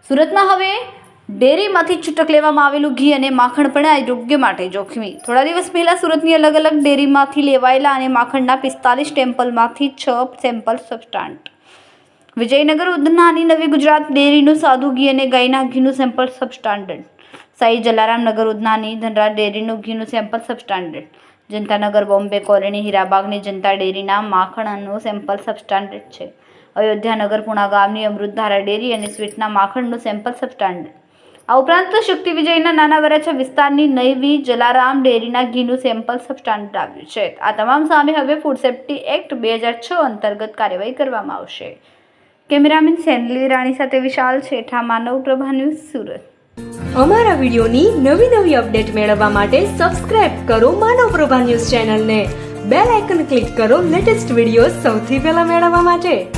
સુરતમાં હવે ડેરીમાંથી છૂટક લેવામાં આવેલું ઘી અને માખણ પણ આરોગ્ય માટે જોખમી। થોડા દિવસ પહેલા સુરતની અલગ અલગ ડેરીમાંથી લેવાયેલા અને માખણના 45 ટેમ્પલમાંથી 6 સેમ્પલ સબસ્ટાન્ટ, વિજયનગર ઉધનાની નવી ગુજરાત ડેરીનું સાદું ઘી અને ગાયના ઘીનું સેમ્પલ સબસ્ટાન્ડર્ડ, સાઈ જલારામ નગર ઉધનાની ધનરાજ ડેરીનું ઘીનું sample substandard, Jantanagar Bombay colony હીરાબાગની જનતા ડેરીના માખણનું સેમ્પલ સબસ્ટાન્ડર્ડ છે। અયોધ્યાનગર પુણા ગામની અમૃતધારા ડેરી અને સ્વીટના માખણનું સેમ્પલ સબસ્ટાન્ડર્ડ, આ ઉપરાંત શક્તિ વિજયના નાના વરાછા વિસ્તારની નવી જલારામ ડેરીના ઘીનું સેમ્પલ સબસ્ટાન્ડર્ડ આવ્યું છે। આ તમામ સામે હવે ફૂડ સેફ્ટી એક્ટ 2006 અંતર્ગત કાર્યવાહી કરવામાં આવશે। કેમેરામેન સેનલી રાણી સાથે વિશાલ છેઠા, માનવ પ્રભા ન્યૂઝ, સુરત। અમારા વિડીયોની નવી અપડેટ મેળવવા માટે સબસ્ક્રાઇબ કરો માનવ પ્રભા ન્યૂઝ ચેનલને, બેલ આઇકન ક્લિક કરો લેટેસ્ટ વિડીયો સૌથી પહેલા મેળવવા માટે।